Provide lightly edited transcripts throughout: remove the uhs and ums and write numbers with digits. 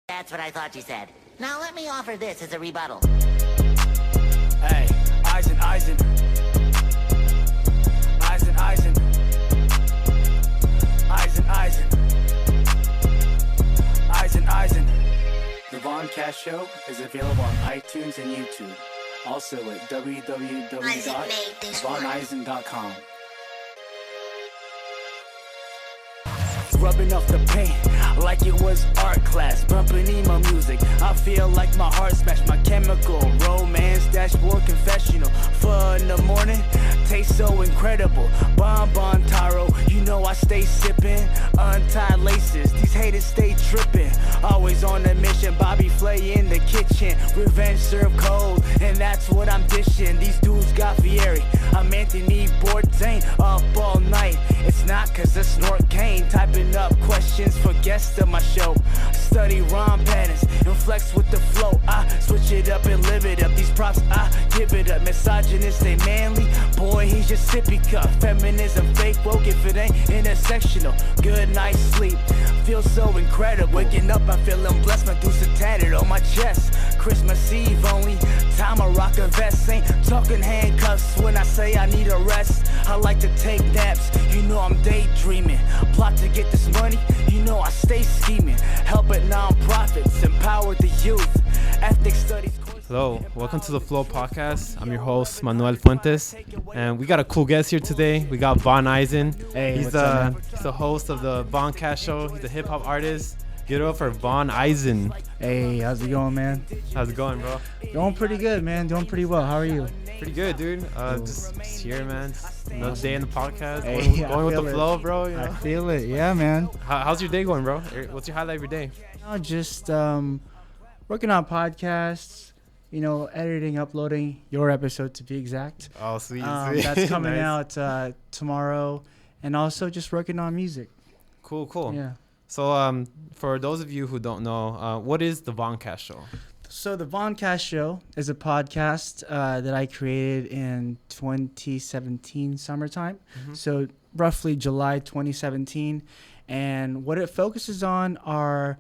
That's what I thought you said. Now let me offer this as a rebuttal. Hey, Aizen. The Voncast Show is available on iTunes and YouTube. Also at www.vonaizen.com. Rubbing off the paint like it was art class. Bumping emo music, I feel like my heart smashed. My chemical romance dashboard confessional. Pho in the morning, tastes so incredible. Bonbon taro, you know I stay sipping. Untied laces, these haters stay tripping. Always on a mission, Bobby Flay in the kitchen. Revenge served cold, and that's what I'm dishing. These dudes got Fieri, I'm Anthony Bourdain. Up all night, it's not cause I snort cane. Typing up questions for guests of my show. Study rhyme patterns and flex with the flow. I switch it up and live it up. These props, I give it up. Misogynist, they manly. Boy, he's just sippy cup. Feminism, fake woke if it ain't intersectional. Good night's sleep, feels so incredible. Waking up, I'm feeling blessed. Medusa tatted on my chest. Christmas Eve only time I rock a vest. Ain't talking handcuffs when I say I need a rest. I like to take naps, you know I'm daydreaming. Plot to get this money, you know I stay scheming. Help at non-profits, empower the youth. Ethnic studies. Hello, welcome to the Flow Podcast. I'm your host, Manuel Fuentes, and we got a cool guest here today. We got Von Aizen. Hey, he's what's up, man? the host of the Voncast Show. He's a hip hop artist. Give it up for Von Aizen. Hey, how's it going, man? How's it going, bro? Doing pretty good, man. Doing pretty well. How are you? Pretty good, dude. Just here, man. Just another day in the podcast. Hey, going with the flow, bro. You know? I feel it. Yeah, man. How's your day going, bro? What's your highlight of your day? Just working on podcasts. You know, editing, uploading your episode to be exact. Oh, sweet. That's coming Nice. out tomorrow, and also just working on music. Cool. Yeah. So, for those of you who don't know, what is the Voncast Show? So the Voncast Show is a podcast that I created in 2017 summertime. Mm-hmm. So roughly July 2017. And what it focuses on are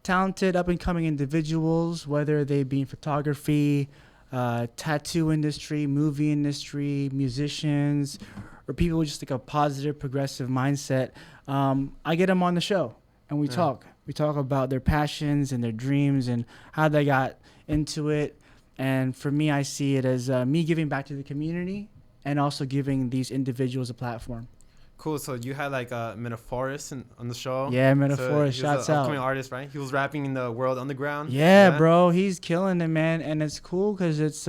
talented up-and-coming individuals, whether they be in photography, tattoo industry, movie industry, musicians, or people with just like a positive, progressive mindset. I get them on the show, and we talk. We talk about their passions and their dreams and how they got into it. And for me, I see it as me giving back to the community and also giving these individuals a platform. Cool. So you had like Metaphorist on the show. Yeah, Metaphorist. So Shouts an out. upcoming artist, right? He was rapping in the World Underground. Yeah, bro. He's killing it, man. And it's cool because it's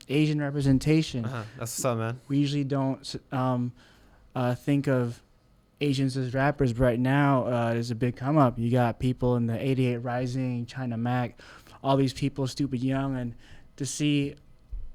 Asian representation. That's what's up, man. We usually don't think of Asians as rappers, but right now there's a big come up. You got people in the 88 Rising, China Mac, all these people, Stupid Young, and to see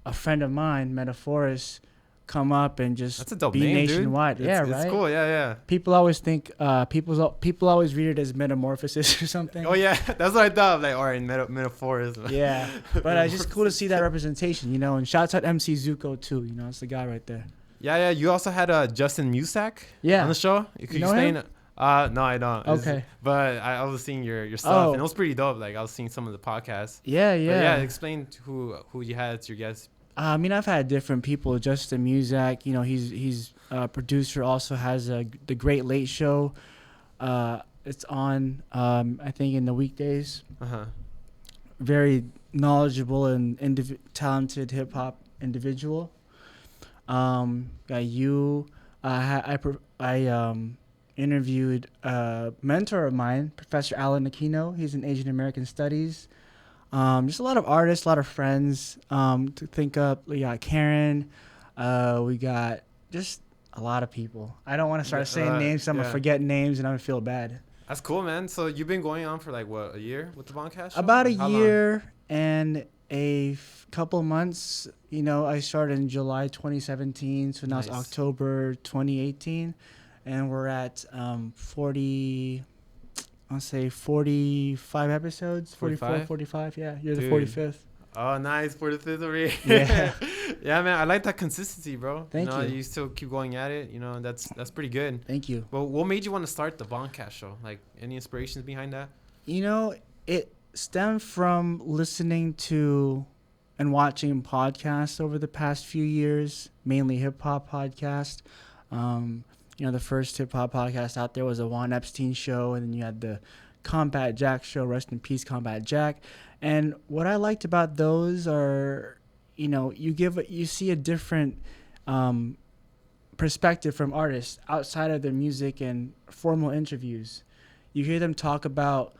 a friend of mine, Metaphorist, come up and just That's a dope be name, nationwide. Dude. Right? It's cool. Yeah. People always think people always read it as metamorphosis or something. Oh yeah, that's what I thought. Like, all right, Metaphorist. Yeah, but it's just cool to see that representation, you know. And shouts out MC Zuko too. You know, it's the guy right there. Yeah. You also had Justin Musak on the show. Could you know explain? him? No, I don't. Okay. But I was seeing your stuff, and it was pretty dope. Like I was seeing some of the podcasts. Yeah. But yeah, explain who you had as your guest. I mean, I've had different people. Justin Musak, you know, he's a producer. Also has the Great Late Show. It's on, I think, in the weekdays. Very knowledgeable and talented hip hop individual. Got you. I interviewed a mentor of mine, Professor Alan Aquino. He's in Asian American Studies. Just a lot of artists, a lot of friends to think up. We got Karen. We got just a lot of people. I don't want to start saying names, so I'm going to forget names and I'm going to feel bad. That's cool, man. So you've been going on for like, what, a year with the Voncast Show? About a How year and a couple months. You know, I started in July 2017, so now it's October 2018. And we're at 45 episodes. 44, 45. Yeah, you're the 45th. Oh, nice. 45th over here. Yeah. Yeah, man. I like that consistency, bro. Thank you. You still keep going at it. You know, that's pretty good. Thank you. Well, what made you want to start the Voncast Show? Like, any inspirations behind that? You know, it stemmed from listening to and watching podcasts over the past few years, mainly hip hop podcasts. The first hip hop podcast out there was the Juan Epstein show, and then you had the Combat Jack show. Rest in peace, Combat Jack. And what I liked about those are, you see a different perspective from artists outside of their music and formal interviews. You hear them talk about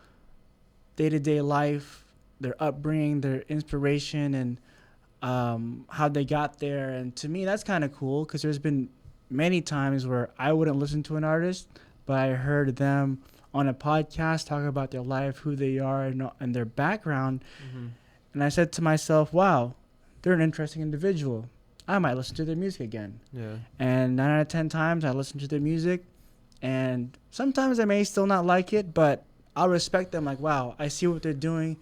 day-to-day life, their upbringing, their inspiration, and how they got there. And to me, that's kind of cool, because there's been many times where I wouldn't listen to an artist, but I heard them on a podcast talk about their life, who they are, and their background. Mm-hmm. And I said to myself, wow, they're an interesting individual. I might listen to their music again. Yeah. And 9 out of 10 times I listen to their music, and sometimes I may still not like it, but I'll respect them. Like, wow, I see what they're doing.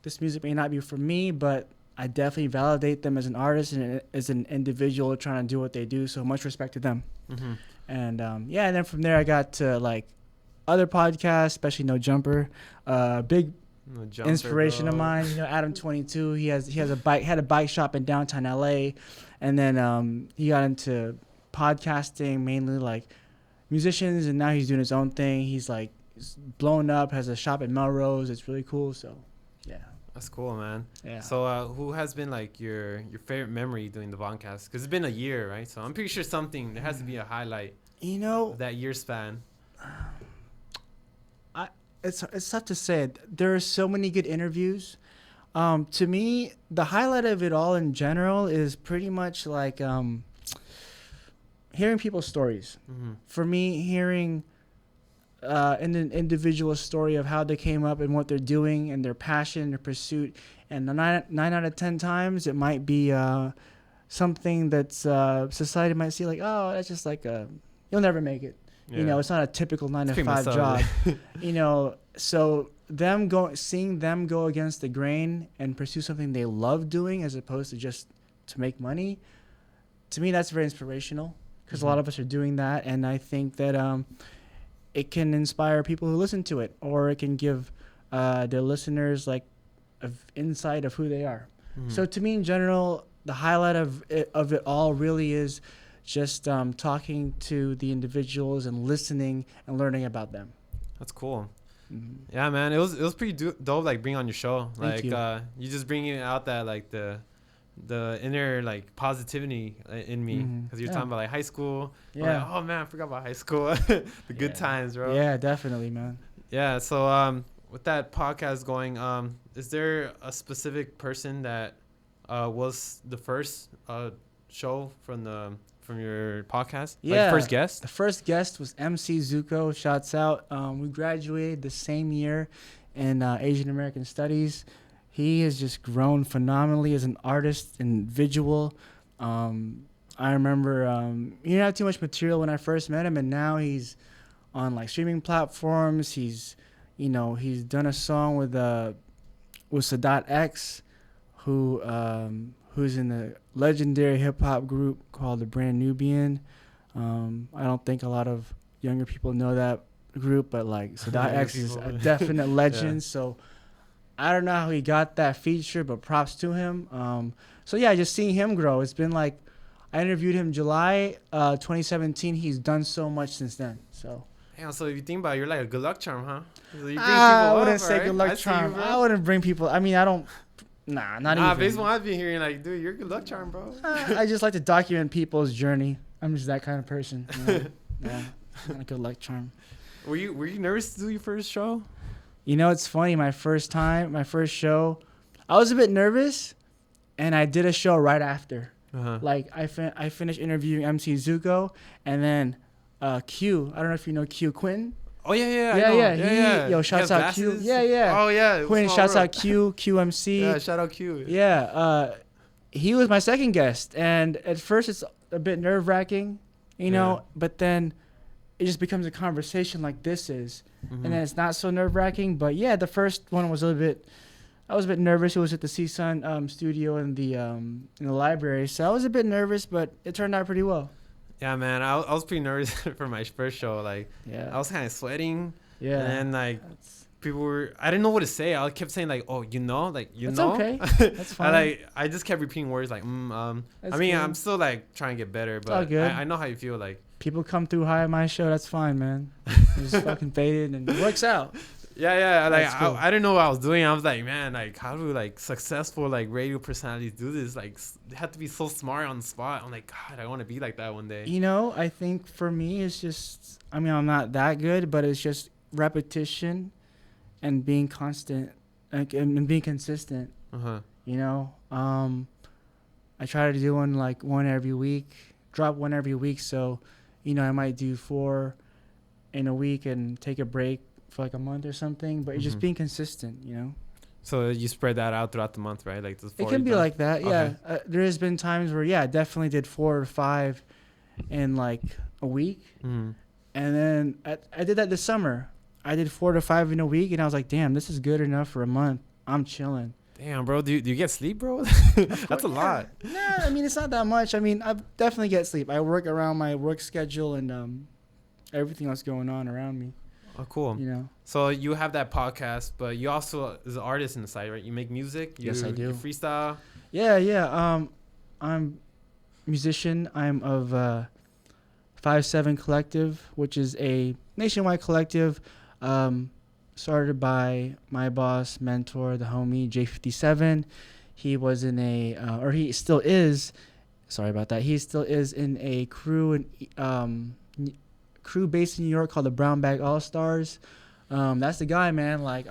This music may not be for me, but I definitely validate them as an artist and as an individual trying to do what they do. So much respect to them. Mm-hmm. And and then from there I got to like other podcasts, especially No Jumper, big inspiration of mine. Adam 22. He had a bike shop in downtown LA, and then he got into podcasting, mainly like musicians, and now he's doing his own thing. He's blown up, has a shop in Melrose. It's really cool. So yeah. That's cool, man. Yeah. So, who has been like your favorite memory doing the Voncast? Because it's been a year, right? So I'm pretty sure there has to be a highlight. Of that year span. It's tough to say. There are so many good interviews. To me, the highlight of it all in general is pretty much like hearing people's stories. Mm-hmm. For me, hearing an individual story of how they came up and what they're doing and their passion, their pursuit. And 9 out of 10 times, it might be something that society might see like, oh, that's just like you'll never make it. Yeah. It's not a typical 9 to 5 job. So seeing them go against the grain and pursue something they love doing as opposed to just to make money, to me, that's very inspirational, because a lot of us are doing that. And I think that it can inspire people who listen to it, or it can give their listeners like an insight of who they are. Mm-hmm. So to me, in general, the highlight of it all really is just talking to the individuals and listening and learning about them. That's cool. Mm-hmm. Yeah, man, it was pretty dope, like being on your show. Like you just bringing out that like the inner like positivity in me, because you're talking about like high school. Yeah. Like, oh man, I forgot about high school. The good times, bro. Yeah, definitely, man. Yeah. So with that podcast going, is there a specific person that was the first show from your podcast? Yeah. Like first guest? The first guest was MC Zuko. Shouts out. We graduated the same year in Asian American Studies. He has just grown phenomenally as an artist and individual. I remember he didn't have too much material when I first met him, and now he's on like streaming platforms. He's done a song with Sadat X, who's in the legendary hip hop group called the Brand Nubian. I don't think a lot of younger people know that group, but like Sadat X is a definite legend. Yeah. So I don't know how he got that feature, but props to him. So yeah, just seeing him grow. It's been like, I interviewed him July 2017. He's done so much since then. So. Yeah, so if you think about it, you're like a good luck charm, huh? You bring I wouldn't say good luck charm. I wouldn't bring people. I mean, I don't. Not even. Based on what I've been hearing, like, dude, you're a good luck charm, bro. I just like to document people's journey. I'm just that kind of person. Yeah, not a good luck charm. Were you nervous to do your first show? It's funny. My first show, I was a bit nervous, and I did a show right after. Uh-huh. Like I finished interviewing MC Zuko, and then Q. I don't know if you know Q Quentin. Oh yeah. Yo, shouts out Q. Yeah. Oh yeah. Quentin, shouts out Q. QMC. Yeah, shout out Q. Yeah. He was my second guest, and at first it's a bit nerve wracking, but then it just becomes a conversation like this is, and then it's not so nerve wracking. But yeah, the first one was I was a bit nervous. It was at the CSUN studio in the library, so I was a bit nervous, but it turned out pretty well. Yeah, man, I was pretty nervous for my first show. Like, I was kind of sweating. Yeah. And then I didn't know what to say. I kept saying like, oh, like, That's know. okay. That's fine. I just kept repeating words like, That's I mean, cool. I'm still like trying to get better, all but good. I know how you feel. Like, People come through high on my show. That's fine, man. Just fucking faded and it works out. yeah. Like, That's cool. I didn't know what I was doing. I was like, man, like, how do like successful like radio personalities do this? Like, they have to be so smart on the spot. I'm like, God, I want to be like that one day. I think for me, it's just, I mean, I'm not that good, but it's just repetition and being constant and being consistent. Uh-huh. I try to do one every week, drop one every week. So, I might do 4 in a week and take a break for like a month or something, but you're just being consistent, So you spread that out throughout the month, right? Like it can be like that. Yeah. Okay. There has been times where, I definitely did 4 or 5 in like a week. Mm-hmm. And then I did that this summer. I did 4 to 5 in a week, and I was like, damn, this is good enough for a month. I'm chilling. Damn, bro. Do you get sleep, bro? That's a lot. Nah, I mean, it's not that much. I mean, I definitely get sleep. I work around my work schedule and everything that's going on around me. Oh, cool. So you have that podcast, but you also is an artist in the side, right? You make music. Yes, I do. You freestyle. Yeah. I'm a musician. I'm of 5Se7en Collective, which is a nationwide collective started by my boss, mentor, the homie, Jvliet. He was in or he still is, sorry about that. He still is in a crew based in New York called the Brown Bag All Stars. That's the guy, man. Like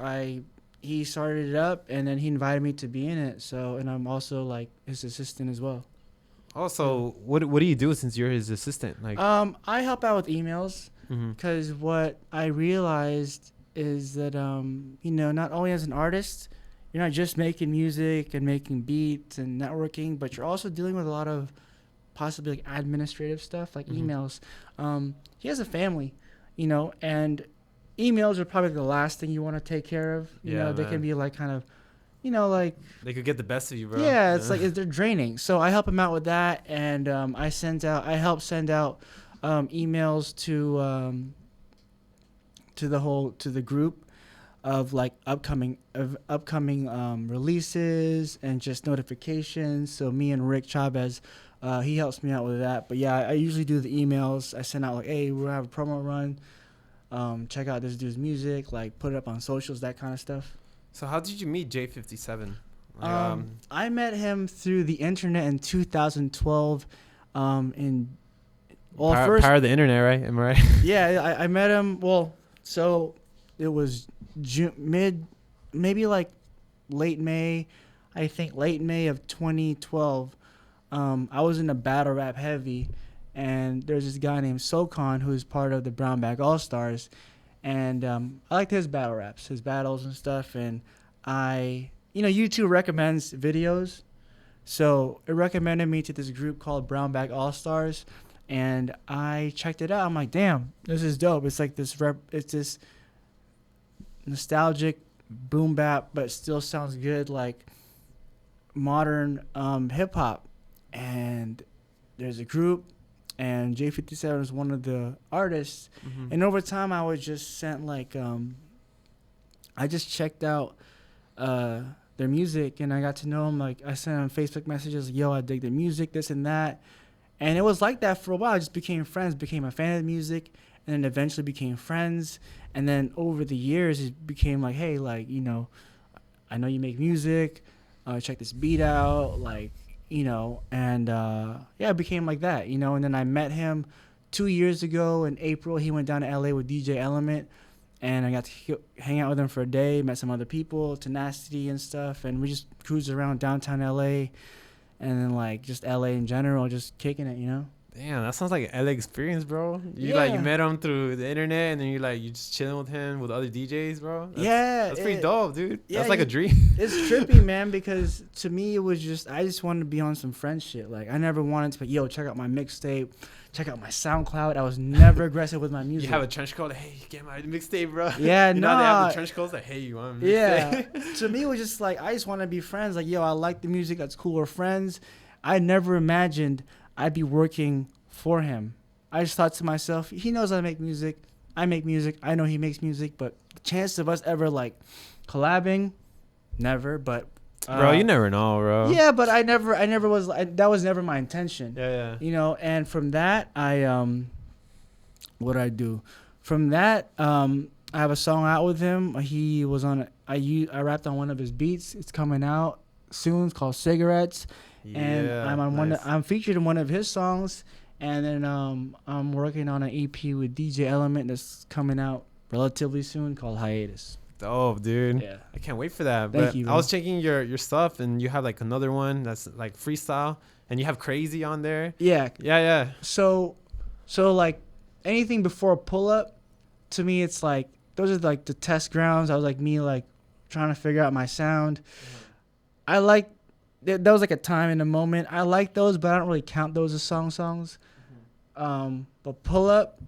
he started it up and then he invited me to be in it. So, and I'm also like his assistant as well. Also, what do you do since you're his assistant? Like, I help out with emails because what I realized is that not only as an artist, you're not just making music and making beats and networking, but you're also dealing with a lot of possibly like administrative stuff like emails. He has a family, and emails are probably the last thing you want to take care of. They can be like kind of, like they could get the best of you, bro. Yeah, it's like they're draining. So I help him out with that, and I help send out emails to the group of like upcoming releases and just notifications. So me and Rick Chavez, he helps me out with that. But yeah, I usually do the emails. I send out like, hey, we'll have a promo run. Check out this dude's music, like put it up on socials, that kind of stuff. So how did you meet J57? I met him through the internet in 2012. Power of the internet, right? Am I right? Yeah, I met him. Well, so it was maybe like late May. I think late May of 2012. I was in a battle rap heavy, and there's this guy named Sokon who's part of the Brown Bag All Stars. And I liked his battle raps, his battles and stuff. And YouTube recommends videos. So it recommended me to this group called Brown Bag All Stars. And I checked it out. I'm like, damn, this is dope. It's like it's this nostalgic boom bap, but still sounds good, like modern hip hop. And there's a group. And J57 was one of the artists. And over time, I was just sent like, I just checked out their music and I got to know them. Like I sent them Facebook messages, like, yo, I dig their music, this and that. And it was like that for a while. I just became friends, became a fan of the music, and then eventually became friends. And then over the years, it became like, hey, like, I know you make music. Check this beat out, like, and it became like that, and then I met him 2 years ago in April. He went down to LA with DJ Element, and I got to hang out with him for a day, met some other people, Tenacity and stuff, and we just cruised around downtown LA, and then like just LA in general, just kicking it, Damn, that sounds like an LA experience, bro. You met him through the internet, and then you just chilling with him with other DJs, bro. That's pretty dope, dude. Yeah, that's like a dream. It's trippy, man, because to me it was just I just wanted to be on some friend shit. Like I never wanted to, but check out my mixtape, check out my SoundCloud. I was never aggressive with my music. You have a trench coat, like, hey, get my mixtape, bro. Yeah, no. They have the trench coats, like, hey, you want my mixtape? Yeah. To me, it was just like I just want to be friends. Like, I like the music. That's cool. We're friends. I never imagined I'd be working for him. I just thought to myself, he knows I make music. I make music. I know he makes music, but the chance of us ever like collabing, never. But bro, you never know, bro. Yeah, but I never was. That was never my intention. Yeah. You know, and from that, what I do, from that, I have a song out with him. He was on. I rapped on one of his beats. It's coming out soon. It's called Cigarettes, and I'm on one. I'm featured in one of his songs, and then I'm working on an EP with DJ Element that's coming out relatively soon called Hiatus. Dope, dude. Yeah, I can't wait for that. Thank but you, I was checking your stuff, and you have like another one that's like freestyle, and you have Crazy on there. Yeah. So like anything before Pull Up, to me it's like those are like the test grounds. I was like me like trying to figure out my sound. I like that was like a time in a moment. I like those, but I don't really count those as songs. But Pull Up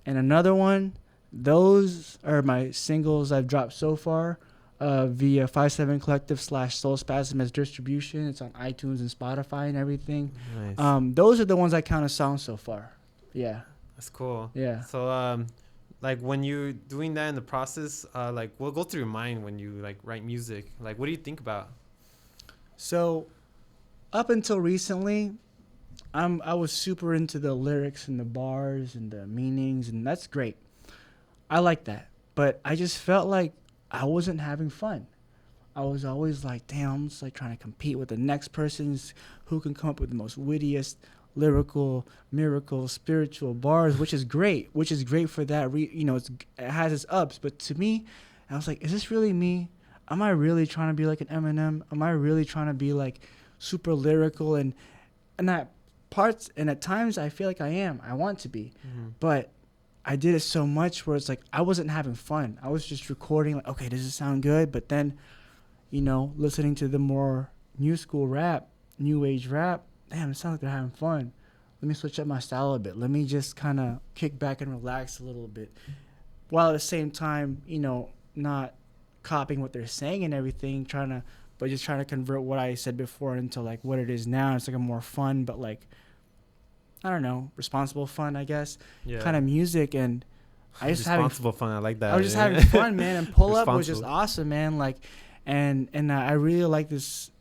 and another one, those are my singles I've dropped so far via 5 Se7en Collective / Soul Spasm as distribution. It's on iTunes and Spotify and everything. Nice. Those are the ones I count as songs so far. Yeah. That's cool. Yeah. So like when you're doing that in the process, like what goes through your mind when you like write music? Like what do you think about? So up until recently, I was super into the lyrics and the bars and the meanings, and that's great. I like that. But I just felt like I wasn't having fun. I was always like, damn, I'm just like trying to compete with the next person's who can come up with the most wittiest, lyrical, miracle, spiritual bars, which is great for that. It has its ups. But to me, I was like, is this really me? Am I really trying to be like an Eminem? Am I really trying to be like super lyrical? And at times I feel like I am. I want to be. But I did it so much where it's like I wasn't having fun. I was just recording like, okay, does it sound good? But then, listening to the more new school rap, new age rap, damn, it sounds like they're having fun. Let me switch up my style a bit. Let me just kind of kick back and relax a little bit. While at the same time, not copying what they're saying and everything, but just trying to convert what I said before into like what it is now. It's like a more fun, but like, I don't know, responsible fun, I guess, kind of music. And I just responsible fun. I like that. I was just having fun, man. And Pull Up was just awesome, man. Like, and I really like this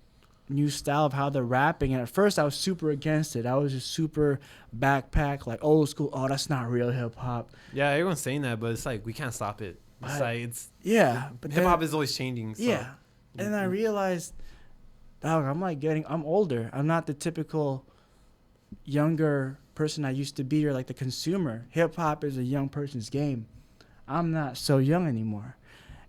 new style of how they're rapping. And at first I was super against it. I was just super backpack, like old school. Oh, that's not real hip hop. Yeah, everyone's saying that, but it's like we can't stop it. It's but hip hop is always changing. So. Yeah, and then I realized, dog, I'm older. I'm not the typical younger person I used to be, or like the consumer. Hip hop is a young person's game. I'm not so young anymore,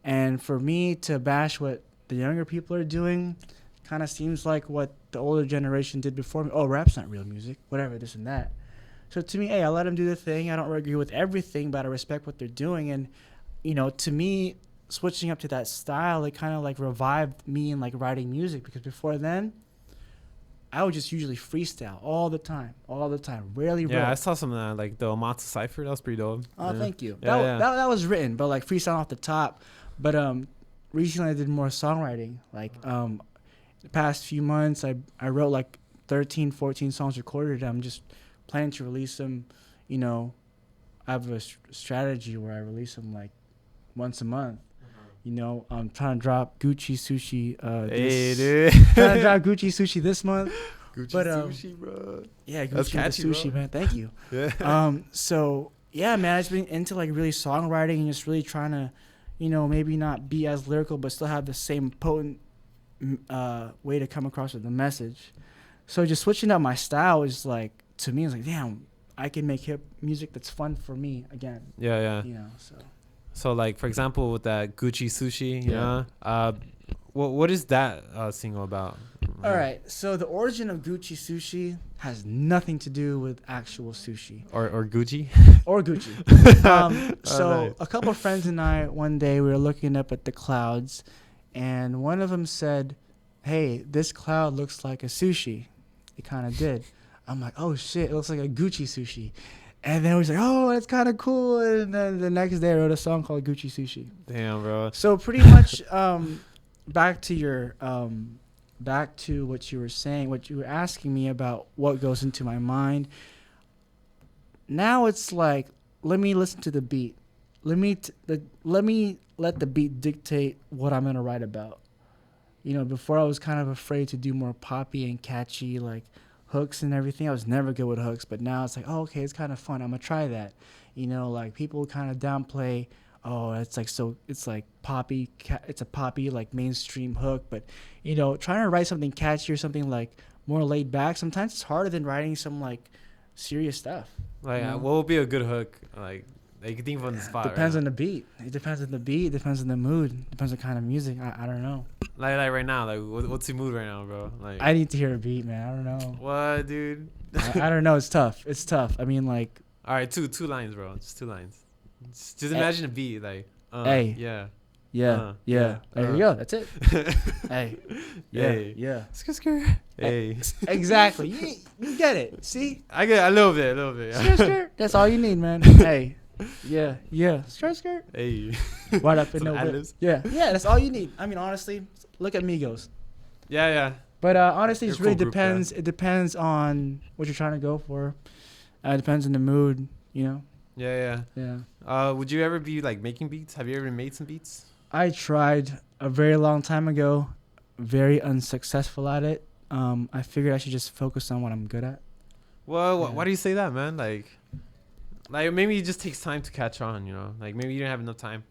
and for me to bash what the younger people are doing kind of seems like what the older generation did before me. Oh, rap's not real music, whatever, this and that. So to me, hey, I let them do their thing. I don't agree with everything, but I respect what they're doing. And to me, switching up to that style, it kind of like revived me in like writing music, because before then I would just usually freestyle all the time, rarely wrote. Yeah, I saw some of that, like the Omatsu Cypher. That was pretty dope. Oh, thank you. Yeah, that was written, but like freestyle off the top. But recently I did more songwriting. Like the past few months I wrote like 13, 14 songs, recorded. I'm just planning to release them. I have a strategy where I release them like once a month. I'm trying to drop Gucci Sushi. Hey, dude. Trying to drop Gucci Sushi this month. Sushi, bro. Yeah, Gucci That's catchy, Sushi, bro. man. Thank you. Yeah. So yeah, man, I've been into like really songwriting and just really trying to, maybe not be as lyrical, but still have the same potent way to come across with the message. So just switching up my style is like, to me, it's like, damn, I can make hip music that's fun for me again. Yeah. So like, for example, with that Gucci Sushi, what is that single about? All right, so the origin of Gucci Sushi has nothing to do with actual sushi. Or Gucci? Or Gucci. Nice. A couple of friends and I, one day, we were looking up at the clouds, and one of them said, hey, this cloud looks like a sushi. It kind of did. I'm like, oh, shit, it looks like a Gucci Sushi. And then we was like, oh, that's kind of cool. And then the next day I wrote a song called Gucci Sushi. Damn, bro. So pretty much back to what you were saying, what you were asking me about what goes into my mind. Now it's like, let me listen to the beat. let me let the beat dictate what I'm gonna write about. You know, before I was kind of afraid to do more poppy and catchy like hooks and everything. I was never good with hooks, but now it's like, oh, okay, it's kind of fun. I'm gonna try that. You know, like people kind of downplay, oh, it's like poppy. It's a poppy like mainstream hook, but you know, trying to write something catchy or something like more laid back. Sometimes it's harder than writing some like serious stuff. Like, you know? what would be a good hook? Like you can think of on the spot. Depends right on the beat. It depends on the beat. Depends on the mood. Depends on the kind of music. I don't know. Like right now, like what's your mood right now, bro? Like I need to hear a beat, man. I don't know. what, dude? I don't know. It's tough. It's tough. I mean, like. All right, two lines, bro. Just 2 lines. Just imagine a beat, like. Hey. Yeah. Yeah. There you go. That's it. Hey. Yeah. Hey. Yeah. Skr. Hey. Exactly. You get it. See? I get a little bit. Skr. That's all you need, man. Hey. Yeah. Skirt. Hey. Right up in Some the whip. ad-libs. Yeah. That's all you need. I mean, honestly, look at Migos. Yeah. But honestly, it You're a really cool group, depends. It depends on what you're trying to go for. It depends on the mood, you know. Yeah. Would you ever be like making beats? Have you ever made some beats? I tried a very long time ago, very unsuccessful at it. I figured I should just focus on what I'm good at. Well, Yeah. why do you say that, man? Like maybe it just takes time to catch on, you know? Like maybe you didn't have enough time.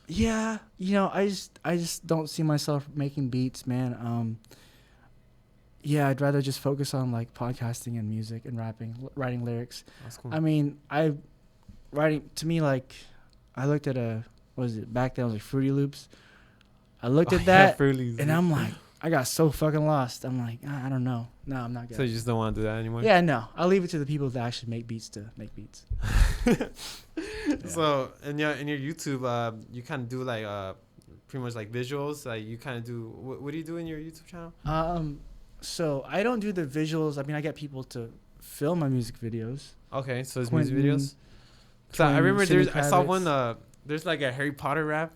Yeah, you know, I just don't see myself making beats, man. Yeah, I'd rather just focus on like podcasting and music and writing lyrics. That's cool. I mean, to me, like, I looked at back then it was like Fruity Loops. I looked at that and I'm like, I got so fucking lost. I'm like, I don't know. No, I'm not good. So you just don't want to do that anymore? Yeah, no. I'll leave it to the people that actually make beats to make beats. Yeah. So in your YouTube, you kind of do like pretty much like visuals. Like you kind of do. What do you do in your YouTube channel? So I don't do the visuals. I mean, I get people to film my music videos. Okay, so it's Quentin, music videos. So I remember Cindy I saw Kravitz. one. There's like a Harry Potter rap.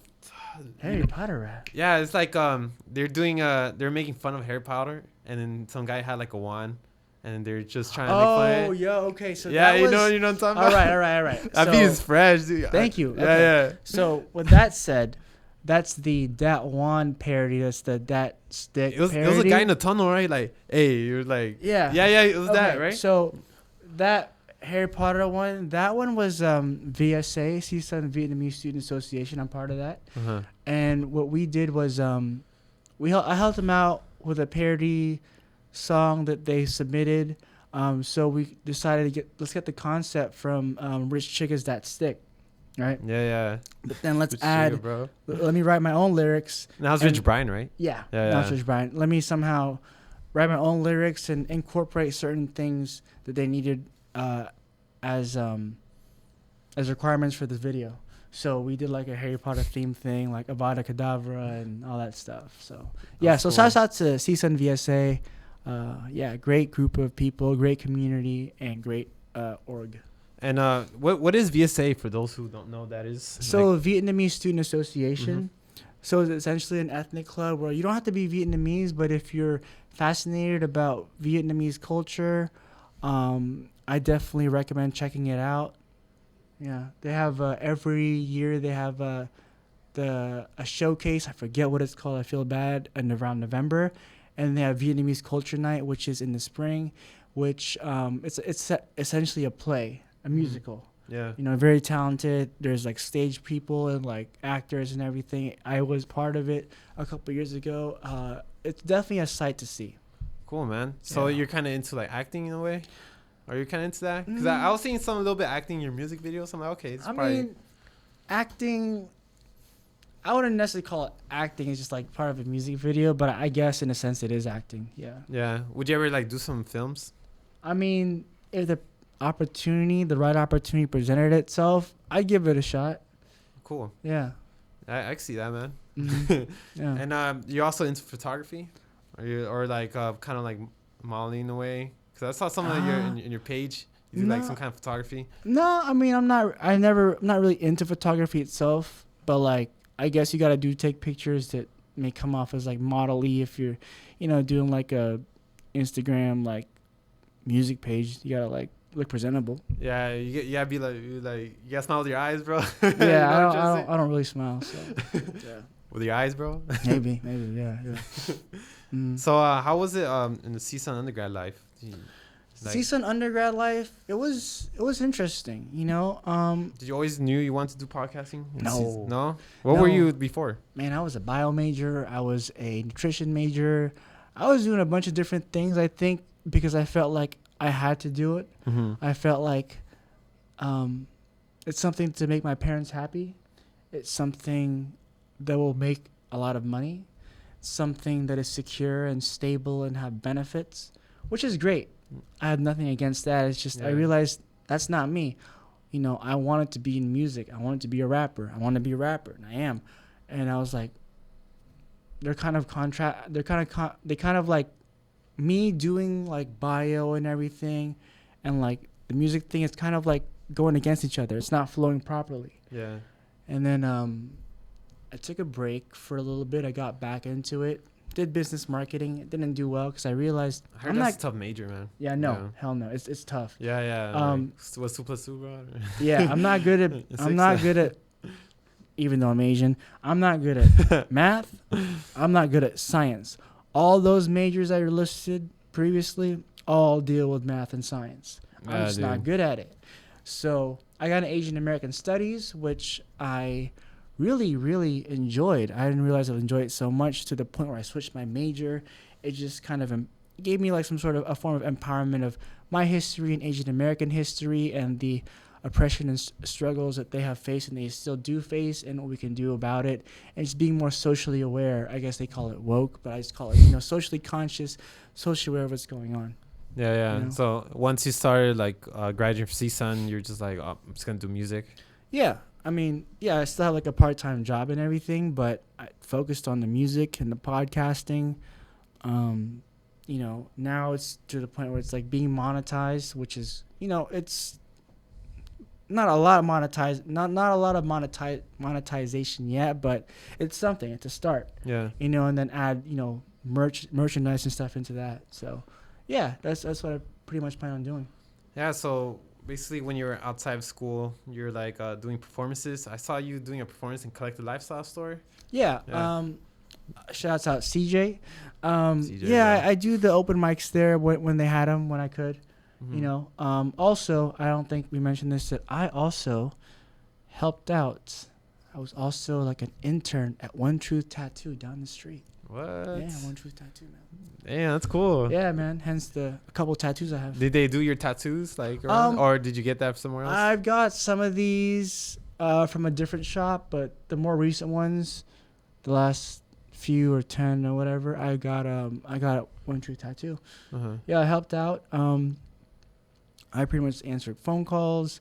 Harry Potter rap. Yeah, it's like they're making fun of Harry Potter, and then some guy had like a wand, and they're just trying to make fun of it. Oh, yeah, okay. So Yeah, that you was, know what I'm talking about. All right. That beat is fresh, dude. Thank you. Yeah, Okay. yeah. So with that said, that's the Dat One parody. That's the Dat Stick It was parody. a guy in the tunnel, right? Like, hey, you're like, Yeah. It was that, Okay, right? So that Harry Potter one, that one was VSA, Se7en Vietnamese Student Association. I'm part of that. Uh-huh. And what we did was I helped them out with a parody song that they submitted. So we decided let's get the concept from Rich Chicka's Dat Stick, right? Yeah. But then let's Rich add. Chica, bro. Let me write my own lyrics. Now it's Rich Brian, right? Yeah. Yeah. Not Rich Brian. Let me somehow write my own lyrics and incorporate certain things that they needed as requirements for this video. So we did like a Harry Potter theme thing, like Avada Kedavra and all that stuff. So yeah, That's so cool. shouts out to Se7en VSA. Yeah, great group of people, great community, and great org. And what is VSA for those who don't know what that is? So Like, Vietnamese Student Association. Mm-hmm. So it's essentially an ethnic club where you don't have to be Vietnamese, but if you're fascinated about Vietnamese culture, I definitely recommend checking it out. Yeah, they have every year they have a showcase. I forget what it's called. I feel bad. And around November, and they have Vietnamese Culture Night, which is in the spring, which it's essentially a play, a musical. yeah. You know, very talented. There's like stage people and like actors and everything. I was part of it a couple years ago. It's definitely a sight to see. Cool, man. So Yeah. you're kind of into like acting in a way? Are you kind of into that? Because I was seeing some a little bit acting in your music videos. I'm like, okay, it's probably... mean, acting, I wouldn't necessarily call it acting. It's just like part of a music video, but I guess in a sense it is acting. Yeah. Yeah. Would you ever like do some films? I mean, if the right opportunity presented itself, I'd give it a shot. Cool. Yeah. I can see that, man. Mhm. Yeah. And you're also into photography? Or like kind of like modeling in a way? Because I saw some of your in your page. You do like no. some kind of photography. No, I mean, I'm not really into photography itself, but like, I guess you got to take pictures that may come off as like model-y if you're, doing like a Instagram, like music page. You got to like look presentable. Yeah, you gotta be like you gotta smile with your eyes, bro. Yeah, You know I don't really smile. So yeah. with your eyes, bro. maybe, yeah. So how was it in the Se7en undergrad life? Se7en undergrad life, it was interesting, you know. Did you always knew you wanted to do podcasting? No. What were you before? Man, I was a bio major. I was a nutrition major. I was doing a bunch of different things, I think, because I felt like I had to do it. Mm-hmm. I felt like it's something to make my parents happy. It's something that will make a lot of money. It's something that is secure and stable and have benefits, which is great. I have nothing against that. It's just I realized that's not me. You know, I wanted to be in music. I wanted to be a rapper. I wanted to be a rapper, and I am. And I was like, they kind of like me doing like bio and everything, and like the music thing is kind of like going against each other. It's not flowing properly. Yeah. And then I took a break for a little bit. I got back into it. Did business marketing. It didn't do well because I realized I heard that's a tough major, man. Yeah, no, hell no. It's tough. Yeah. What's 2 + 2, bro? Yeah, I'm not good at. Even though I'm Asian, I'm not good at math. I'm not good at science. All those majors that are listed previously all deal with math and science. I'm just not good at it. So I got an Asian American Studies, which I really, really enjoyed. I didn't realize I would enjoy it so much to the point where I switched my major. It just kind of gave me like some sort of a form of empowerment of my history and Asian American history and the oppression and struggles that they have faced and they still do face and what we can do about it. And just being more socially aware. I guess they call it woke, but I just call it, socially conscious, socially aware of what's going on. Yeah. You know? So once you started like graduating from Se7en, you're just like, oh, I'm just going to do music. Yeah. I mean, I still have like a part-time job and everything, but I focused on the music and the podcasting. Now it's to the point where it's like being monetized, which is, it's not a lot of monetization yet, but it's something. It's a start. Yeah. And then add, merchandise and stuff into that. So, yeah, that's what I pretty much plan on doing. Yeah. So basically, when you were outside of school, you're like doing performances. I saw you doing a performance in Collected Lifestyle Store. Yeah. Shouts out CJ. I do the open mics there when they had them, when I could. Mm-hmm. Also, I don't think we mentioned this, that I also helped out. I was also like an intern at One Truth Tattoo down the street. What? Yeah, One Truth Tattoo, man. Yeah, that's cool. Yeah, man. Hence a couple tattoos I have. Did they do your tattoos or did you get that somewhere else? I've got some of these from a different shop, but the more recent ones, the last few or 10 or whatever, I got One Truth Tattoo. Uh-huh. Yeah, I helped out. I pretty much answered phone calls,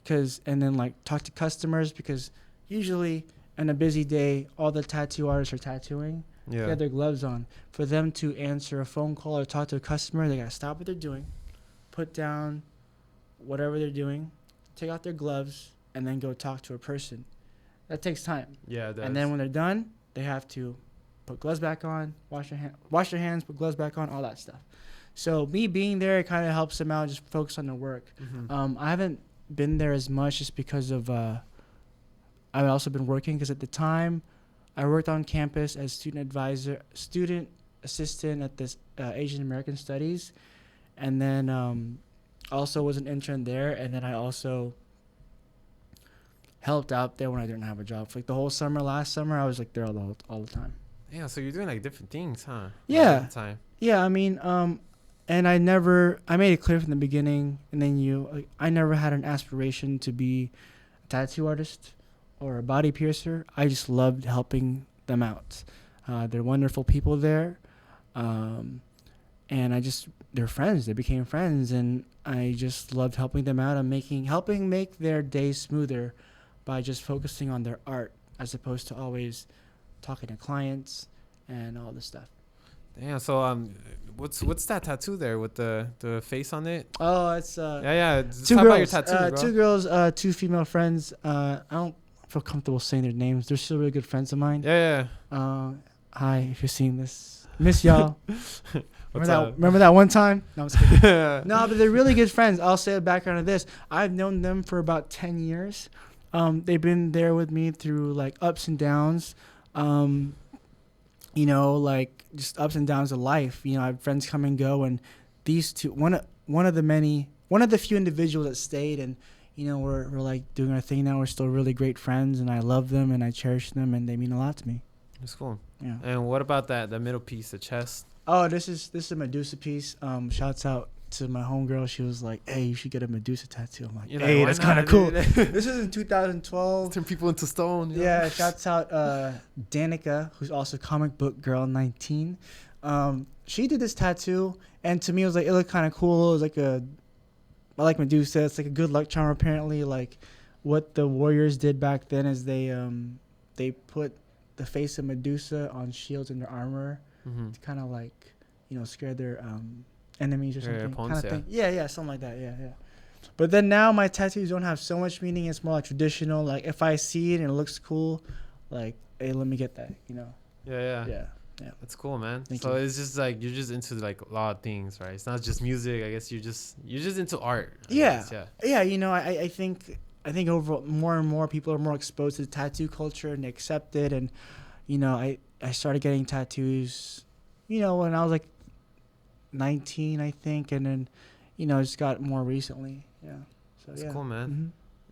and then like talk to customers, because usually on a busy day, all the tattoo artists are tattooing. Yeah. They have their gloves on. For them to answer a phone call or talk to a customer, they gotta stop what they're doing, put down whatever they're doing, take out their gloves, and then go talk to a person. That takes time. Yeah, it does. And then when they're done, they have to put gloves back on, wash their hands, put gloves back on, all that stuff. So me being there, it kind of helps them out, just focus on their work. Mm-hmm. I haven't been there as much just because of I've also been working, because at the time I worked on campus as student assistant at this Asian American Studies, and then also was an intern there, and then I also helped out there when I didn't have a job. For like the whole summer, last summer, I was like there all the time. Yeah, so you're doing like different things, huh? Yeah. All the time. Yeah, I mean, and I made it clear from the beginning, and then I never had an aspiration to be a tattoo artist or a body piercer. I just loved helping them out. They're wonderful people there. And they're friends. They became friends, and I just loved helping them out and helping make their day smoother by just focusing on their art, as opposed to always talking to clients and all this stuff. Yeah. So what's that tattoo there with the face on it? Oh, it's Just two talk girls. about your tattoos, bro. Two girls, two female friends. I don't feel comfortable saying their names. They're still really good friends of mine. Yeah. I Hi, if you're seeing this. Miss y'all. Remember that one time? No, I'm just kidding. No, but they're really good friends. I'll say the background of this. I've known them for about 10 years. They've been there with me through like ups and downs. You know, like just ups and downs of life. You know, I have friends come and go, and these two, one of the few individuals that stayed, and you know, we're like doing our thing now. We're still really great friends, and I love them and I cherish them, and they mean a lot to me. It's cool. Yeah. And what about that middle piece, the chest? Oh, this is a Medusa piece. Shouts out to my homegirl. She was like, "Hey, you should get a Medusa tattoo." I'm like, "Hey, that's kind of cool." This is in 2012. Turn people into stone. Yeah. Shouts out Danica, who's also comic book girl 19. She did this tattoo, and to me, it was like, it looked kind of cool. It was like I like Medusa. It's like a good luck charm. Apparently, like what the warriors did back then is they put the face of Medusa on shields in their armor to kind of like, you know, scare their enemies or something. Opponents, kind of thing. Yeah, something like that. Yeah. But then now my tattoos don't have so much meaning. It's more like traditional. Like if I see it and it looks cool, like, hey, let me get that. You know. Yeah. That's cool, man. Thank you. It's just like you're just into like a lot of things, right? It's not just music. I guess you're just into art. Yeah. You know, I think overall more and more people are more exposed to the tattoo culture and accept it. And you know, I started getting tattoos, you know, when I was like 19, I think, and then, you know, just got more recently. Yeah. So that's cool, man. Mm-hmm.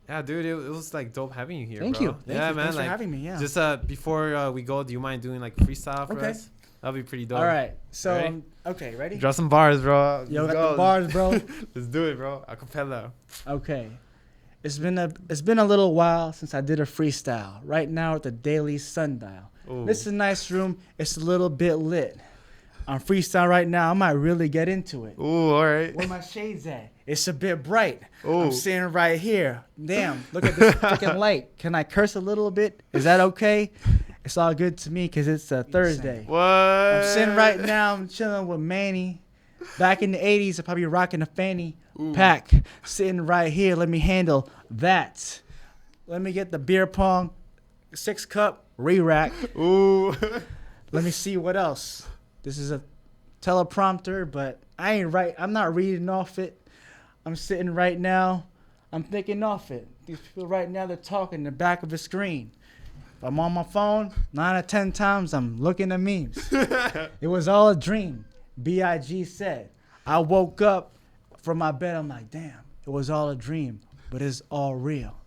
Yeah, dude, it was like dope having you here. Thank bro. you. Yeah, man. Thanks like, for having me. Yeah. Just before we go, do you mind doing like a freestyle for us? That'd be pretty dope. All right. So okay, ready? Drop some bars, bro. Yo, got the bars, bro. Let's do it, bro. Acapella. Okay. It's been a little while since I did a freestyle. Right now at the Daily Sundial. Ooh. This is a nice room. It's a little bit lit. I'm freestyle right now. I might really get into it. Ooh, all right. Where my shades at? It's a bit bright. Ooh. I'm sitting right here. Damn, look at this freaking light. Can I curse a little bit? Is that okay? It's all good to me because it's a Thursday. What? I'm sitting right now. I'm chilling with Manny. Back in the 80s, I'd probably rocking a fanny pack. Sitting right here. Let me handle that. Let me get the beer pong 6-cup re-rack. Ooh. Let me see what else. This is a teleprompter, but I'm not reading off it. I'm sitting right now. I'm thinking off it. These people right now, they're talking in the back of the screen. If I'm on my phone, 9 out of 10 times, I'm looking at memes. It was all a dream. B.I.G. said. I woke up from my bed. I'm like, damn, it was all a dream, but it's all real.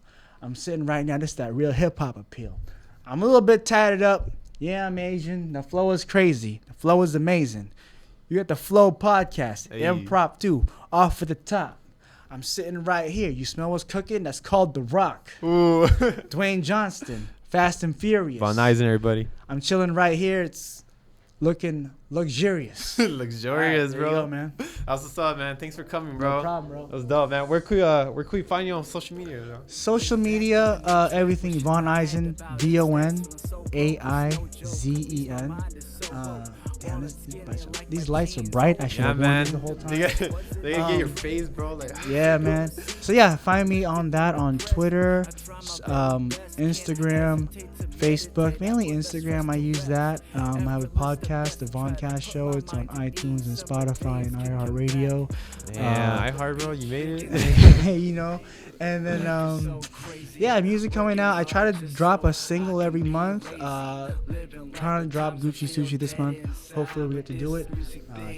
I'm sitting right now. This is that real hip-hop appeal. I'm a little bit tatted up. Yeah, I'm Asian. The flow is crazy. The flow is amazing. You got the Flow podcast, hey. Improv 2, off at the top. I'm sitting right here. You smell what's cooking? That's called The Rock. Ooh. Dwayne Johnston, Fast and Furious. Von Aizen, everybody. I'm chilling right here. It's looking luxurious. Luxurious, right, bro. There you go, man. That's what's up, man. Thanks for coming, bro. No problem, bro. That was dope, man. Where could we find you on social media, bro? Social media, everything. Von Aizen, VONAIZEN. Damn, these lights are bright. I should have worn the whole time. They gonna get your face, bro. Like. Yeah, man. So yeah, find me on that on Twitter, Instagram, Facebook. Mainly Instagram. I use that. I have a podcast, the Voncast Show. It's on iTunes and Spotify and iHeartRadio. Yeah, iHeart, bro. You made it. You know. And then, yeah, music coming out. I try to drop a single every month. Trying to drop Gucci Sushi this month. Hopefully we get to do it.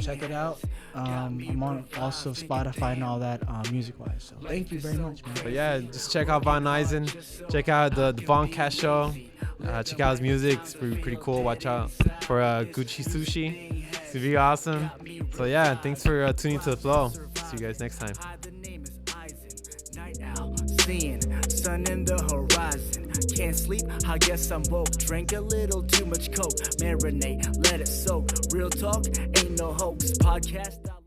Check it out. I'm on also Spotify and all that music-wise. So thank you very much, man. But yeah, just check out Von Aizen. Check out the Voncast Show. Check out his music. It's pretty cool. Watch out for Gucci Sushi. It's gonna be awesome. So yeah, thanks for tuning to The Flow. See you guys next time. Seeing sun in the horizon, can't sleep, I guess I'm woke. Drank a little too much coke, marinate, let it soak. Real talk, ain't no hoax. Podcast.